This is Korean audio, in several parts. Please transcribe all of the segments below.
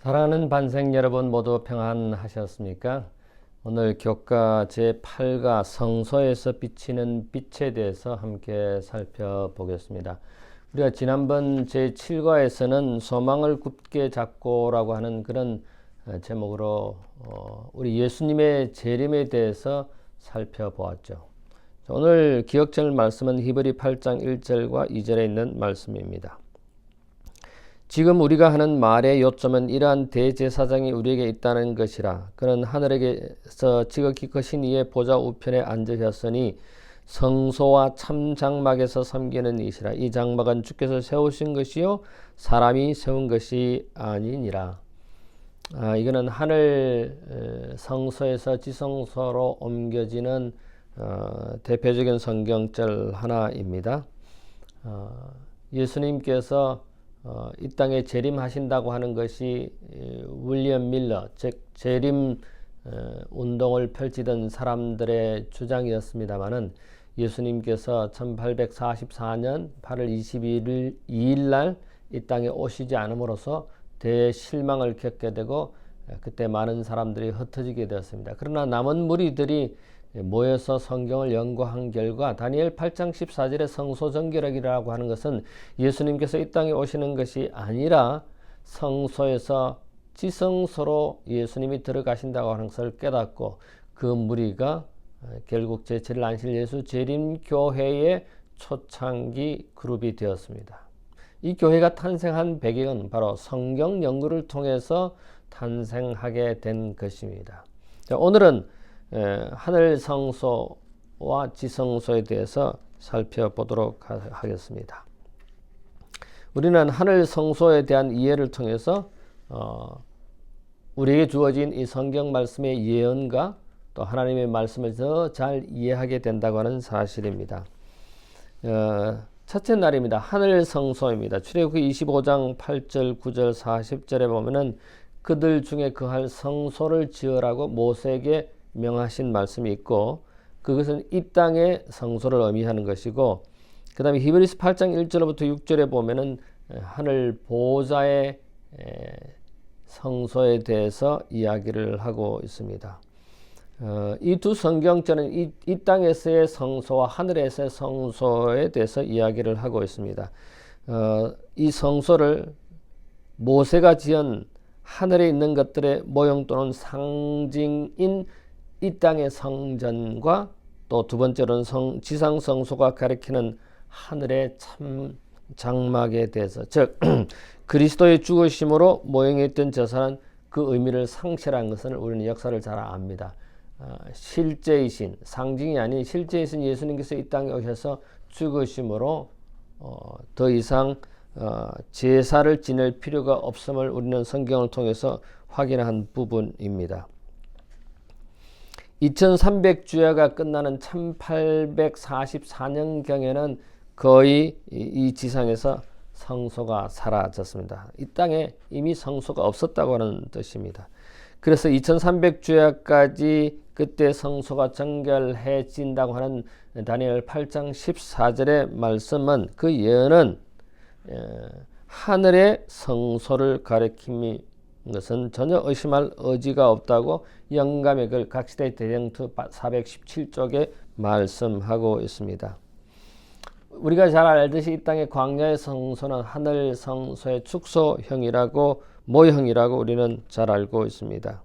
사랑하는 반생 여러분 모두 평안하셨습니까? 오늘 교과 제8가 성소에서 비치는 빛에 대해서 함께 살펴보겠습니다. 우리가 지난번 제7과에서는 소망을 굳게 잡고라고 하는 그런 제목으로 우리 예수님의 재림에 대해서 살펴보았죠. 오늘 기억될 말씀은 히브리 8장 1절과 2절에 있는 말씀입니다. 지금 우리가 하는 말의 요점은 이러한 대제사장이 우리에게 있다는 것이라. 그는 하늘에서 지극히 크신 이의 보좌 우편에 앉으셨으니 성소와 참 장막에서 섬기는 이시라. 이 장막은 주께서 세우신 것이요 사람이 세운 것이 아니니라. 이거는 하늘 성소에서 지성소로 옮겨지는 대표적인 성경절 하나입니다. 예수님께서 이 땅에 재림하신다고 하는 것이 윌리엄 밀러, 즉 재림 운동을 펼치던 사람들의 주장이었습니다마는 예수님께서 1844년 8월 22일 날 이 땅에 오시지 않음으로써 대실망을 겪게 되고 그때 많은 사람들이 흩어지게 되었습니다. 그러나 남은 무리들이 모여서 성경을 연구한 결과 다니엘 8장 14절의 성소정결이라고 하는 것은 예수님께서 이 땅에 오시는 것이 아니라 성소에서 지성소로 예수님이 들어가신다고 하는 것을 깨닫고 그 무리가 결국 제7일 안실 예수 재림교회의 초창기 그룹이 되었습니다. 이 교회가 탄생한 배경은 바로 성경 연구를 통해서 탄생하게 된 것입니다. 자, 오늘은 하늘 성소와 지성소에 대해서 살펴보도록 하겠습니다. 우리는 하늘 성소에 대한 이해를 통해서 우리에게 주어진 이 성경 말씀의 예언과 또 하나님의 말씀을 더 잘 이해하게 된다고 하는 사실입니다. 첫째 날입니다. 하늘 성소입니다. 출애굽기 25장 8절, 9절, 40절에 보면은 그들 중에 거할 성소를 지으라고 모세에게 명하신 말씀이 있고 그것은 이 땅의 성소를 의미하는 것이고 그 다음에 히브리서 8장 1절부터 6절에 보면은 하늘 보좌의 성소에 대해서 이야기를 하고 있습니다. 이 두 성경절은 이 땅에서의 성소와 하늘에서의 성소에 대해서 이야기를 하고 있습니다. 이 성소를 모세가 지은 하늘에 있는 것들의 모형 또는 상징인 이 땅의 성전과 또 두 번째로는 지상 성소가 가리키는 하늘의 참 장막에 대해서, 즉 그리스도의 죽으심으로 모형했던 제사는 그 의미를 상실한 것을 우리는 역사를 잘 압니다. 실제이신, 상징이 아닌 실제이신 예수님께서 이 땅에 오셔서 죽으심으로 더 이상 제사를 지낼 필요가 없음을 우리는 성경을 통해서 확인한 부분입니다. 2300주야가 끝나는 1844년경에는 거의 이 지상에서 성소가 사라졌습니다. 이 땅에 이미 성소가 없었다고 하는 뜻입니다. 그래서 2300주야까지 그때 성소가 정결해진다고 하는 다니엘 8장 14절의 말씀은 그 예언은 하늘의 성소를 가리킴이 것은 전혀 의심할 의지가 없다고 영감의 글 각시대 대정투 417쪽에 말씀하고 있습니다. 우리가 잘 알듯이 이 땅의 광야의 성소는 하늘 성소의 축소형이라고 모형이라고 우리는 잘 알고 있습니다.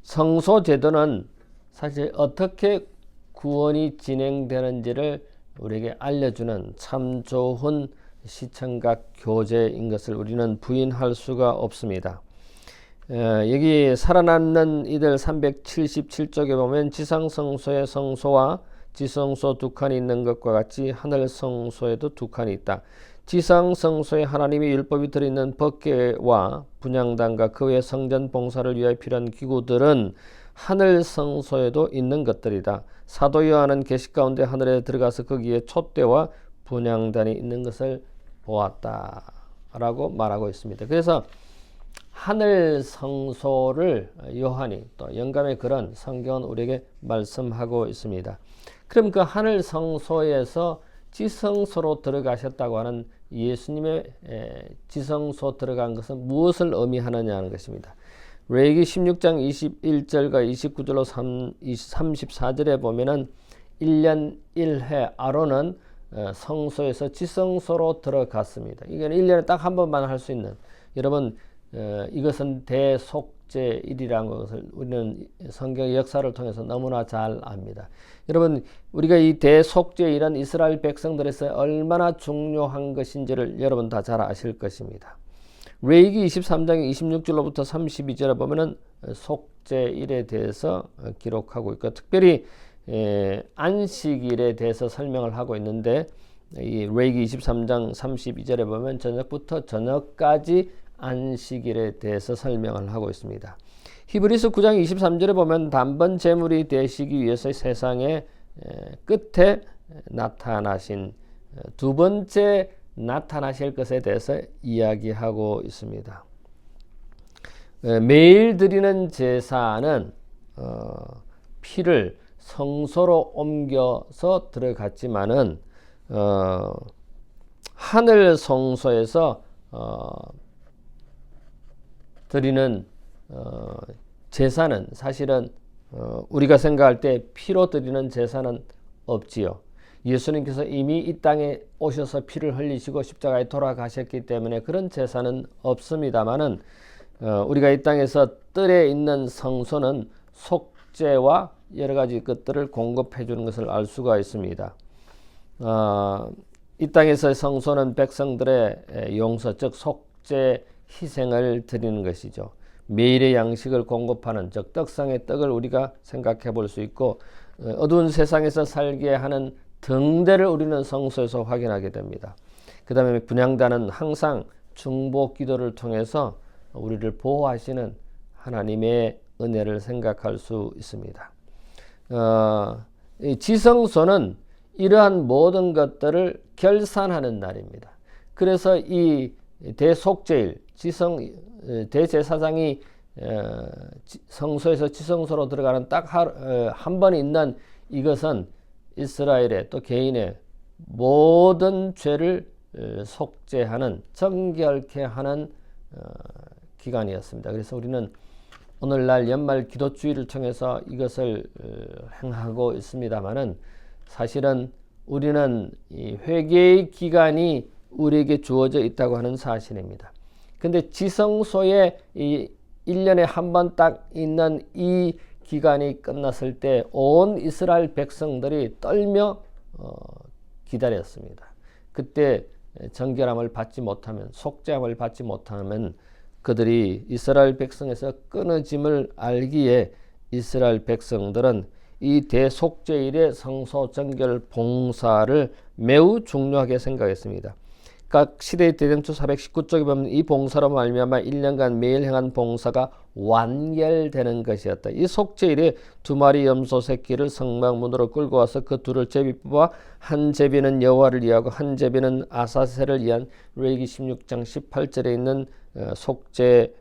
성소 제도는 사실 어떻게 구원이 진행되는지를 우리에게 알려주는 참 좋은 시청각 교재인 것을 우리는 부인할 수가 없습니다. 여기 살아남는 이들 377쪽에 보면 지상성소의 성소와 지성소 두 칸이 있는 것과 같이 하늘 성소에도 두 칸이 있다. 지상 성소에 하나님의 율법이 들어있는 법궤와 분향단과 그 외 성전 봉사를 위하여 필요한 기구들은 하늘 성소에도 있는 것들이다. 사도 요한은 계시 가운데 하늘에 들어가서 거기에 촛대와 분향단이 있는 것을 보았다라고 말하고 있습니다. 그래서 하늘 성소를 요한이 또 영감의 그런 성경은 우리에게 말씀하고 있습니다. 그럼 그 하늘 성소에서 지성소로 들어가셨다고 하는 예수님의 지성소 들어간 것은 무엇을 의미하느냐 하는 것입니다. 레위기 16장 21절과 29절로 34절에 보면은 1년 1회 아론은 성소에서 지성소로 들어갔습니다. 이건 1년에 딱 한 번만 할 수 있는, 여러분 이것은 대속죄일이라는 것을 우리는 성경의 역사를 통해서 너무나 잘 압니다. 여러분, 우리가 이 대속죄일은 이스라엘 백성들에서 얼마나 중요한 것인지를 여러분 다 잘 아실 것입니다. 레위기 23장 26절로부터 32절에 보면은 속죄일에 대해서 기록하고 있고, 특별히 안식일에 대해서 설명을 하고 있는데, 이 레위기 23장 32절에 보면 저녁부터 저녁까지 안식일에 대해서 설명을 하고 있습니다. 히브리서 9장 23절에 보면 단번 제물이 되시기 위해서 세상의 끝에 나타나신 두 번째 나타나실 것에 대해서 이야기하고 있습니다. 매일 드리는 제사는 피를 성소로 옮겨서 들어갔지만은 하늘 성소에서 드리는 제사는 사실은 우리가 생각할 때 피로 드리는 제사는 없지요. 예수님께서 이미 이 땅에 오셔서 피를 흘리시고 십자가에 돌아가셨기 때문에 그런 제사는 없습니다만은 우리가 이 땅에서 뜰에 있는 성소는 속죄와 여러 가지 것들을 공급해 주는 것을 알 수가 있습니다. 이 땅에서의 성소는 백성들의 용서, 즉 속죄 희생을 드리는 것이죠. 매일의 양식을 공급하는, 즉 떡상의 떡을 우리가 생각해 볼 수 있고, 어두운 세상에서 살게 하는 등대를 우리는 성소에서 확인하게 됩니다. 그 다음에 분향단은 항상 중보 기도를 통해서 우리를 보호하시는 하나님의 은혜를 생각할 수 있습니다. 이 지성소는 이러한 모든 것들을 결산하는 날입니다. 그래서 이 대속죄일, 대제사장이 성소에서 지성소로 들어가는 딱 한 번 있는 이것은 이스라엘의 또 개인의 모든 죄를 속죄하는, 정결케 하는 기간이었습니다. 그래서 우리는 오늘날 연말 기도주의를 통해서 이것을 행하고 있습니다만은 사실은 우리는 이 회개의 기간이 우리에게 주어져 있다고 하는 사실입니다. 근데 지성소에 이 1년에 한 번 딱 있는 이 기간이 끝났을 때 온 이스라엘 백성들이 떨며 기다렸습니다. 그때 정결함을 받지 못하면, 속죄함을 받지 못하면 그들이 이스라엘 백성에서 끊어짐을 알기에 이스라엘 백성들은 이 대속죄일의 성소 정결 봉사를 매우 중요하게 생각했습니다. 각 시대의 대정초 419쪽에 보면 이 봉사로 말미암아 1년간 매일 행한 봉사가 완결되는 것이었다. 이 속죄일에 두 마리 염소 새끼를 성막문으로 끌고 와서 그 둘을 제비 뽑아 한 제비는 여호와를 위하고 한 제비는 아사셀을 위한 레위기 16장 18절에 있는 속죄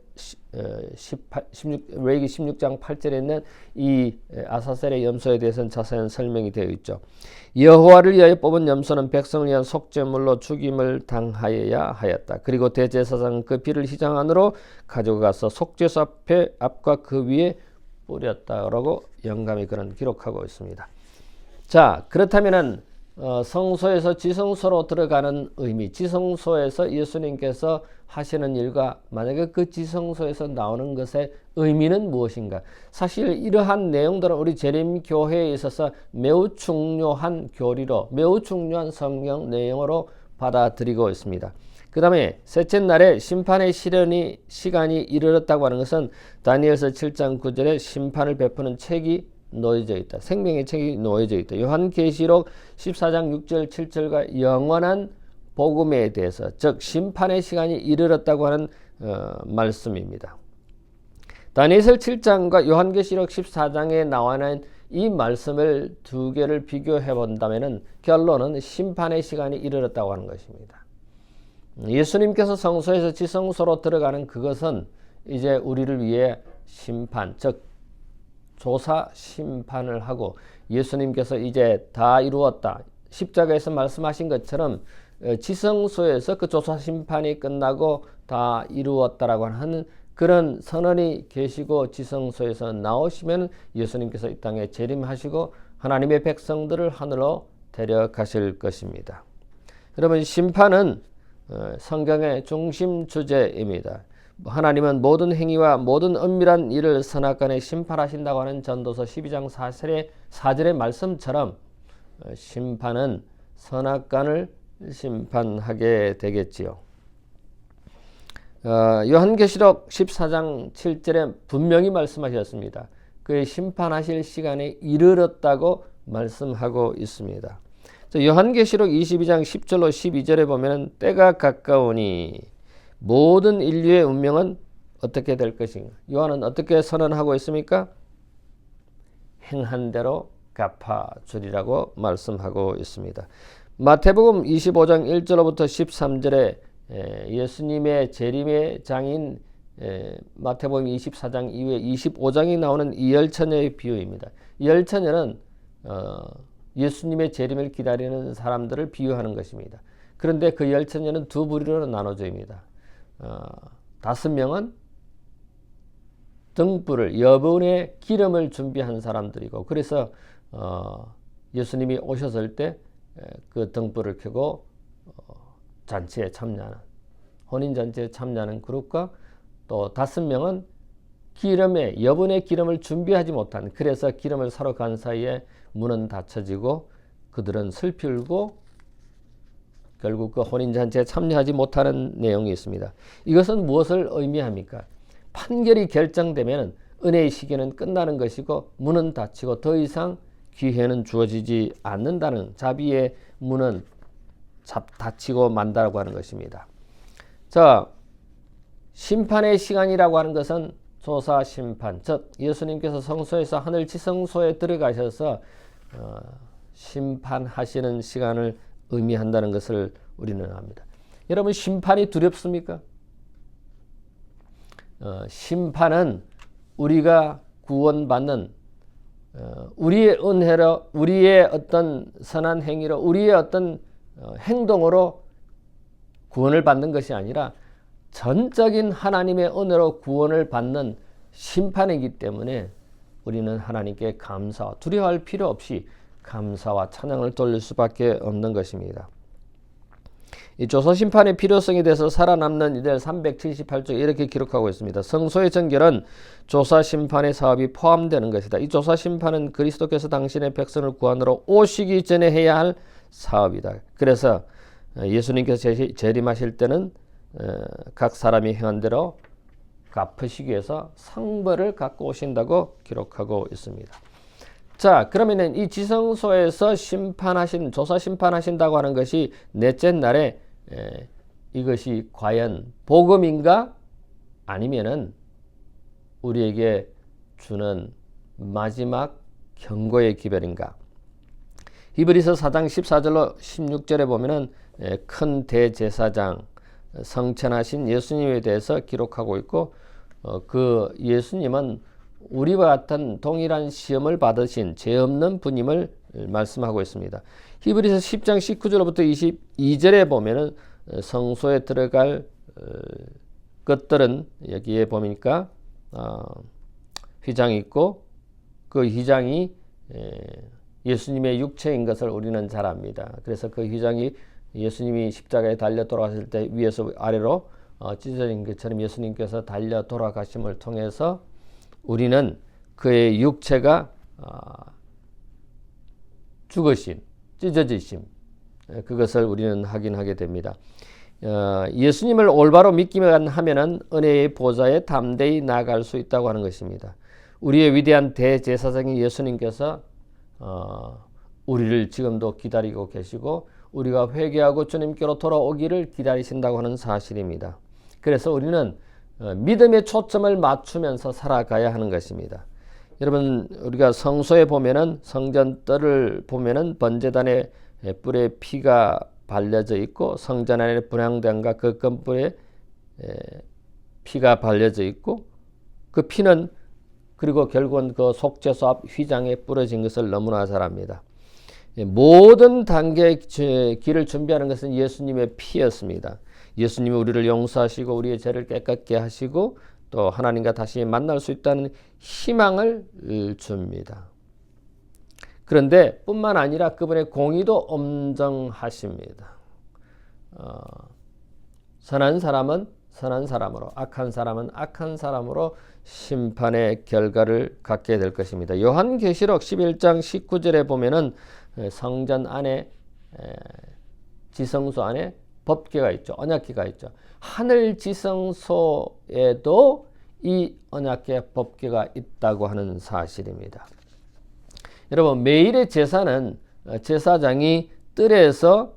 레위기 16장 8절에 있는 이 아사셀의 염소에 대해서는 자세한 설명이 되어 있죠. 여호와를 위하여 뽑은 염소는 백성을 위한 속죄물로 죽임을 당하여야 하였다. 그리고 대제사장은 그 피를 휘장 안으로 가져가서 속죄소 앞과 그 위에 뿌렸다라고 영감이 그런 기록하고 있습니다. 자, 그렇다면은 성소에서 지성소로 들어가는 의미, 지성소에서 예수님께서 하시는 일과 만약에 그 지성소에서 나오는 것의 의미는 무엇인가? 사실 이러한 내용들은 우리 재림교회에 있어서 매우 중요한 교리로, 매우 중요한 성경 내용으로 받아들이고 있습니다. 그 다음에 셋째 날에 심판의 시간이 이르렀다고 하는 것은 다니엘서 7장 9절에 심판을 베푸는 책이 놓여져 있다. 생명의 책이 놓여져 있다. 요한계시록 14장 6절 7절과 영원한 복음에 대해서, 즉 심판의 시간이 이르렀다고 하는 말씀입니다. 다니엘서 7장과 요한계시록 14장에 나와있는 이 말씀을 두 개를 비교해 본다면 결론은 심판의 시간이 이르렀다고 하는 것입니다. 예수님께서 성소에서 지성소로 들어가는 그것은 이제 우리를 위해 심판, 즉 조사 심판을 하고 예수님께서 이제 다 이루었다, 십자가에서 말씀하신 것처럼 지성소에서 그 조사 심판이 끝나고 다 이루었다라고 하는 그런 선언이 계시고 지성소에서 나오시면 예수님께서 이 땅에 재림하시고 하나님의 백성들을 하늘로 데려가실 것입니다. 여러분, 심판은 성경의 중심 주제입니다. 하나님은 모든 행위와 모든 은밀한 일을 선악간에 심판하신다고 하는 전도서 12장 4절의 말씀처럼 심판은 선악간을 심판하게 되겠지요. 요한계시록 14장 7절에 분명히 말씀하셨습니다. 그의 심판하실 시간에 이르렀다고 말씀하고 있습니다. 요한계시록 22장 10절로 12절에 보면 때가 가까우니 모든 인류의 운명은 어떻게 될 것인가? 요한은 어떻게 선언하고 있습니까? 행한 대로 갚아주리라고 말씀하고 있습니다. 마태복음 25장 1절로부터 13절에 예수님의 재림의 장인 마태복음 24장 이후에 25장이 나오는 이열처녀의 비유입니다. 이열처녀는 예수님의 재림을 기다리는 사람들을 비유하는 것입니다. 그런데 그 열처녀는 두 부류로 나눠집니다. 5명은 등불을, 여분의 기름을 준비한 사람들이고, 그래서 예수님이 오셨을 때 그 등불을 켜고 잔치에 참여하는, 혼인잔치에 참여하는 그룹과 또 5명은 기름에, 여분의 기름을 준비하지 못한, 그래서 기름을 사러 간 사이에 문은 닫혀지고 그들은 슬피 울고 결국 그 혼인잔치에 참여하지 못하는 내용이 있습니다. 이것은 무엇을 의미합니까? 판결이 결정되면 은혜의 시기는 끝나는 것이고 문은 닫히고 더 이상 기회는 주어지지 않는다는, 자비의 문은 닫히고 만다라고 하는 것입니다. 자, 심판의 시간이라고 하는 것은 조사 심판, 즉 예수님께서 성소에서 하늘 지성소에 들어가셔서 심판하시는 시간을 의미한다는 것을 우리는 압니다. 여러분, 심판이 두렵습니까? 심판은 우리가 구원받는, 우리의 은혜로, 우리의 어떤 선한 행위로, 우리의 어떤 행동으로 구원을 받는 것이 아니라 전적인 하나님의 은혜로 구원을 받는 심판이기 때문에 우리는 하나님께 감사와 두려워할 필요 없이 감사와 찬양을 돌릴 수밖에 없는 것입니다. 이 조사심판의 필요성에 대해서 살아남는 이들 378조 이렇게 기록하고 있습니다. 성소의 정결은 조사심판의 사업이 포함되는 것이다. 이 조사심판은 그리스도께서 당신의 백성을 구하러 오시기 전에 해야 할 사업이다. 그래서 예수님께서 재림하실 때는 각 사람이 행한 대로 갚으시기 위해서 상벌을 갖고 오신다고 기록하고 있습니다. 자, 그러면 이 지성소에서 조사 심판하신다고 하는 것이 넷째 날에 이것이 과연 복음인가 아니면은 우리에게 주는 마지막 경고의 기별인가? 히브리서 4장 14절로 16절에 보면은 큰 대제사장, 성천하신 예수님에 대해서 기록하고 있고, 그 예수님은 우리와 같은 동일한 시험을 받으신 죄 없는 분임을 말씀하고 있습니다. 히브리서 10장 19절부터 22절에 보면은 성소에 들어갈 것들은 여기에 보니까 휘장이 있고 그 휘장이 예수님의 육체인 것을 우리는 잘 압니다. 그래서 그 휘장이 예수님이 십자가에 달려 돌아가실 때 위에서 아래로 찢어진 것처럼 예수님께서 달려 돌아가심을 통해서 우리는 그의 육체가 죽으심, 찢어지심, 그것을 우리는 확인하게 됩니다. 예수님을 올바로 믿기만 하면은 은혜의 보좌에 담대히 나아갈 수 있다고 하는 것입니다. 우리의 위대한 대제사장인 예수님께서 우리를 지금도 기다리고 계시고 우리가 회개하고 주님께로 돌아오기를 기다리신다고 하는 사실입니다. 그래서 우리는 믿음의 초점을 맞추면서 살아가야 하는 것입니다. 여러분, 우리가 성소에 보면은 성전 뜰을 보면은 번제단의 뿔에 피가 발려져 있고 성전 안에 분향단과 그 건뿔에 피가 발려져 있고 그 피는 그리고 결국은 그 속죄소 앞 휘장에 뿌려진 것을 너무나 잘 압니다. 모든 단계의 길을 준비하는 것은 예수님의 피였습니다. 예수님이 우리를 용서하시고 우리의 죄를 깨끗게 하시고 또 하나님과 다시 만날 수 있다는 희망을 줍니다. 그런데 뿐만 아니라 그분의 공의도 엄정하십니다. 선한 사람은 선한 사람으로, 악한 사람은 악한 사람으로 심판의 결과를 갖게 될 것입니다. 요한계시록 11장 19절에 보면은 성전 안에, 지성소 안에 법궤가 있죠. 언약궤가 있죠. 하늘 지성소에도 이 언약궤 법궤가 있다고 하는 사실입니다. 여러분, 매일의 제사는 제사장이 뜰에서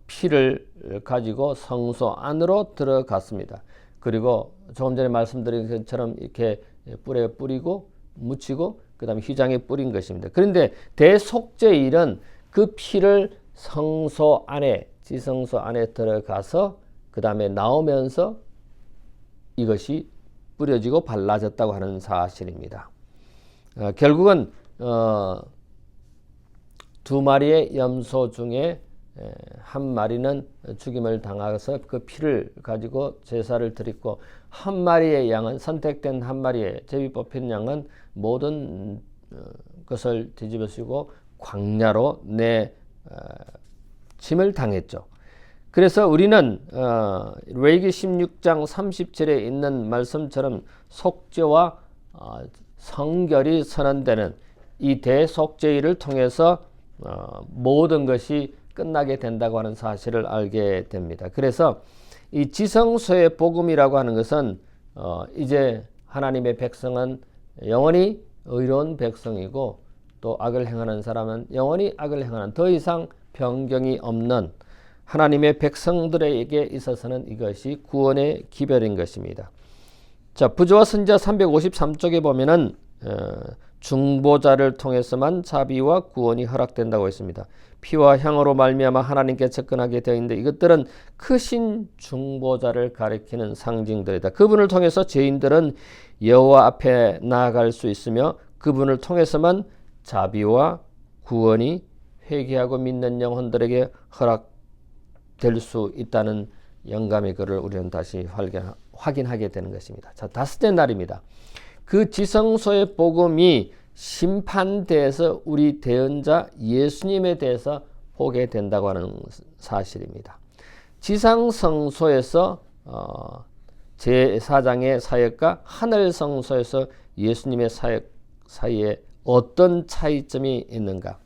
피를 가지고 성소 안으로 들어갔습니다. 그리고 조금 전에 말씀드린 것처럼 이렇게 뿔에 뿌리고 묻히고 그 다음에 휘장에 뿌린 것입니다. 그런데 대속죄일은 그 피를 성소 안에, 지성소 안에 들어가서 그 다음에 나오면서 이것이 뿌려지고 발라졌다고 하는 사실입니다. 결국은 두 마리의 염소 중에 한 마리는 죽임을 당해서 그 피를 가지고 제사를 드리고 한 마리의 양은, 선택된 한 마리의 제비 뽑힌 양은 모든 것을 뒤집어쓰고 광야로 내짐을 당했죠. 그래서 우리는 레위기 16장 30절에 있는 말씀처럼 속죄와 성결이 선언되는 이 대속죄일을 통해서 모든 것이 끝나게 된다고 하는 사실을 알게 됩니다. 그래서 이 지성소의 복음이라고 하는 것은 이제 하나님의 백성은 영원히 의로운 백성이고 또 악을 행하는 사람은 영원히 악을 행하는, 더 이상 변경이 없는 하나님의 백성들에게 있어서는 이것이 구원의 기별인 것입니다. 자, 부조와 선지자 353쪽에 보면은 중보자를 통해서만 자비와 구원이 허락된다고 했습니다. 피와 향으로 말미암아 하나님께 접근하게 되어 있는데 이것들은 크신 중보자를 가리키는 상징들이다. 그분을 통해서 죄인들은 여호와 앞에 나아갈 수 있으며 그분을 통해서만 자비와 구원이 회개하고 믿는 영혼들에게 허락될 수 있다는 영감의 글을 우리는 다시 확인하게 되는 것입니다. 자, 다섯째 날입니다. 그 지성소의 복음이 심판대에서 우리 대언자 예수님에 대해서 보게 된다고 하는 사실입니다. 지상성소에서 제사장의 사역과 하늘성소에서 예수님의 사역 사이에 어떤 차이점이 있는가?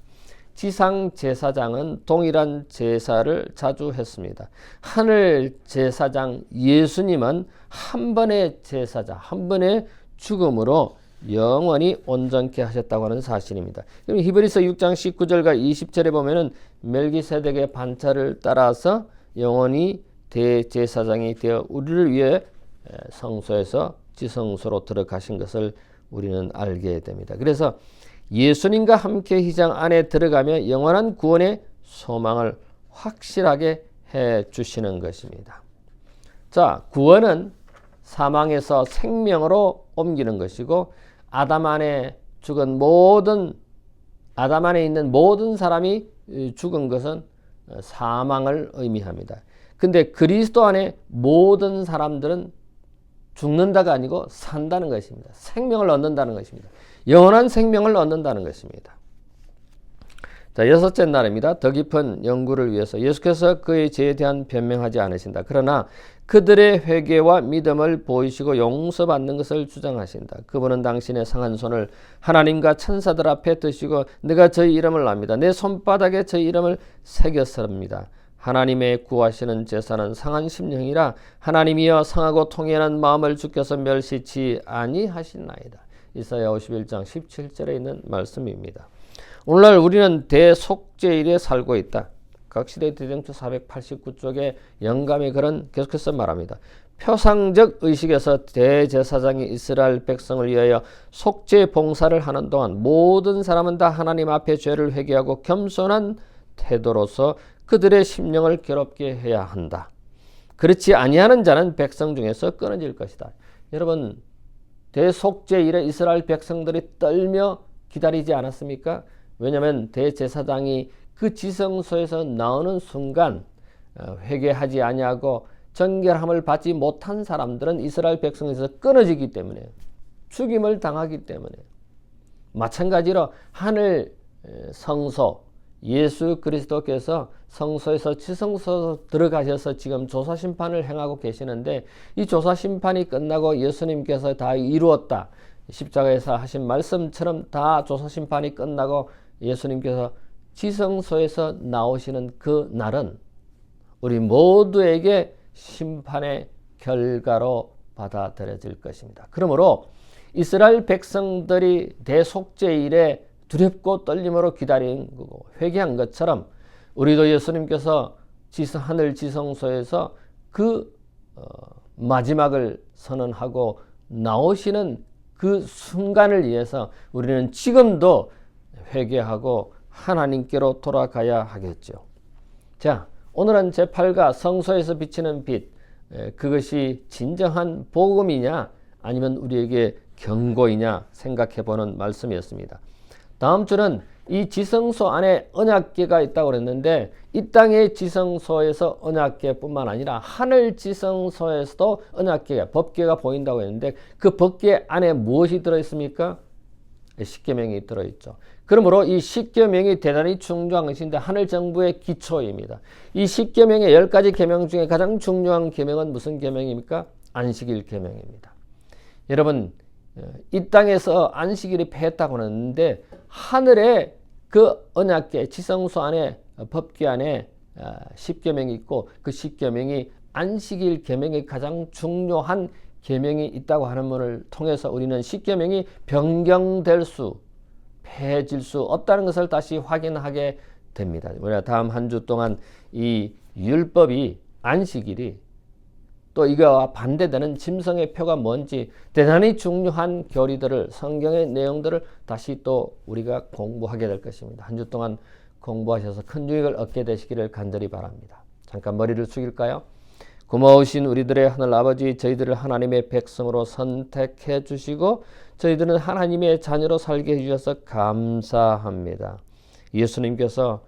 지상 제사장은 동일한 제사를 자주 했습니다. 하늘 제사장 예수님은 한 번의 제사자, 한 번의 죽음으로 영원히 온전케 하셨다고 하는 사실입니다. 그럼 히브리서 6장 19절과 20절에 보면은 멜기세덱의 반차를 따라서 영원히 대제사장이 되어 우리를 위해 성소에서 지성소로 들어가신 것을 우리는 알게 됩니다. 그래서 예수님과 함께 휘장 안에 들어가며 영원한 구원의 소망을 확실하게 해 주시는 것입니다. 자, 구원은 사망에서 생명으로 옮기는 것이고 아담 안에 있는 모든 사람이 죽은 것은 사망을 의미합니다. 근데 그리스도 안에 모든 사람들은 죽는다가 아니고 산다는 것입니다. 생명을 얻는다는 것입니다. 영원한 생명을 얻는다는 것입니다. 자, 여섯째 날입니다. 더 깊은 연구를 위해서 예수께서 그의 죄에 대한 변명하지 않으신다. 그러나 그들의 회개와 믿음을 보이시고 용서받는 것을 주장하신다. 그분은 당신의 상한 손을 하나님과 천사들 앞에 드시고 내가 저희 이름을 압니다. 내 손바닥에 저희 이름을 새겼습니다. 하나님의 구하시는 제사는 상한 심령이라 하나님이여 상하고 통연한 마음을 주께서 멸시치 아니하시나이다. 이사야 51장 17절에 있는 말씀입니다. 오늘날 우리는 대속죄일에 살고 있다. 각시대 대정초 489쪽에 영감의 글은 계속해서 말합니다. 표상적 의식에서 대제사장이 이스라엘 백성을 위하여 속죄 봉사를 하는 동안 모든 사람은 다 하나님 앞에 죄를 회개하고 겸손한 태도로서 그들의 심령을 괴롭게 해야 한다. 그렇지 아니하는 자는 백성 중에서 끊어질 것이다. 여러분, 대속죄일에 이스라엘 백성들이 떨며 기다리지 않았습니까? 왜냐하면 대제사장이 그 지성소에서 나오는 순간 회개하지 아니하고 정결함을 받지 못한 사람들은 이스라엘 백성에서 끊어지기 때문에, 죽임을 당하기 때문에, 마찬가지로 하늘 성소 예수 그리스도께서 성소에서 지성소로 들어가셔서 지금 조사심판을 행하고 계시는데, 이 조사심판이 끝나고 예수님께서 다 이루었다, 십자가에서 하신 말씀처럼 다 조사심판이 끝나고 예수님께서 지성소에서 나오시는 그 날은 우리 모두에게 심판의 결과로 받아들여질 것입니다. 그러므로 이스라엘 백성들이 대속죄일에 두렵고 떨림으로 기다린 거고 회개한 것처럼, 우리도 예수님께서 하늘 지성소에서 그 마지막을 선언하고 나오시는 그 순간을 위해서 우리는 지금도 회개하고 하나님께로 돌아가야 하겠죠. 자, 오늘은 제8가 성소에서 비치는 빛, 그것이 진정한 복음이냐 아니면 우리에게 경고이냐 생각해보는 말씀이었습니다. 다음 주는 이 지성소 안에 언약궤가 있다고 그랬는데, 이 땅의 지성소에서 언약궤뿐만 아니라 하늘 지성소에서도 언약궤, 법궤가 보인다고 했는데, 그 법궤 안에 무엇이 들어있습니까? 십계명이 들어있죠. 그러므로 이 십계명이 대단히 중요한 것인데 하늘 정부의 기초입니다. 이 십계명의 10가지 계명 중에 가장 중요한 계명은 무슨 계명입니까? 안식일 계명입니다. 여러분, 이 땅에서 안식일이 폐했다고 하는데, 하늘에 그 언약궤 지성소 안에 법궤 안에 십계명이 있고, 그 십계명이 안식일 계명의 가장 중요한 계명이 있다고 하는 것을 통해서 우리는 십계명이 변경될 수, 폐해질 수 없다는 것을 다시 확인하게 됩니다. 우리가 다음 한 주 동안 이 율법이, 안식일이 또 이거와 반대되는 짐승의 표가 뭔지 대단히 중요한 교리들을, 성경의 내용들을 다시 또 우리가 공부하게 될 것입니다. 한 주 동안 공부하셔서 큰 유익을 얻게 되시기를 간절히 바랍니다. 잠깐 머리를 숙일까요? 고마우신 우리들의 하늘 아버지, 저희들을 하나님의 백성으로 선택해 주시고 저희들은 하나님의 자녀로 살게 해주셔서 감사합니다. 예수님께서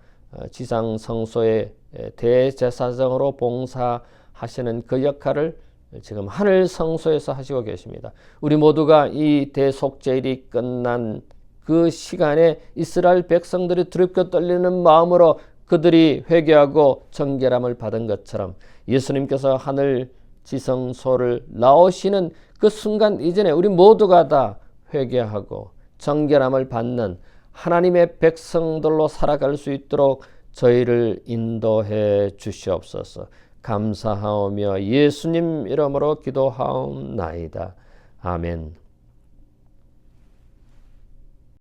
지상 성소의 대제사장으로 봉사하시는 그 역할을 지금 하늘 성소에서 하시고 계십니다. 우리 모두가 이 대속죄일이 끝난 그 시간에 이스라엘 백성들이 두렵고 떨리는 마음으로 그들이 회개하고 정결함을 받은 것처럼, 예수님께서 하늘 지성소를 나오시는 그 순간 이전에 우리 모두가 다 회개하고 정결함을 받는 하나님의 백성들로 살아갈 수 있도록 저희를 인도해 주시옵소서. 감사하오며 예수님 이름으로 기도하옵나이다. 아멘.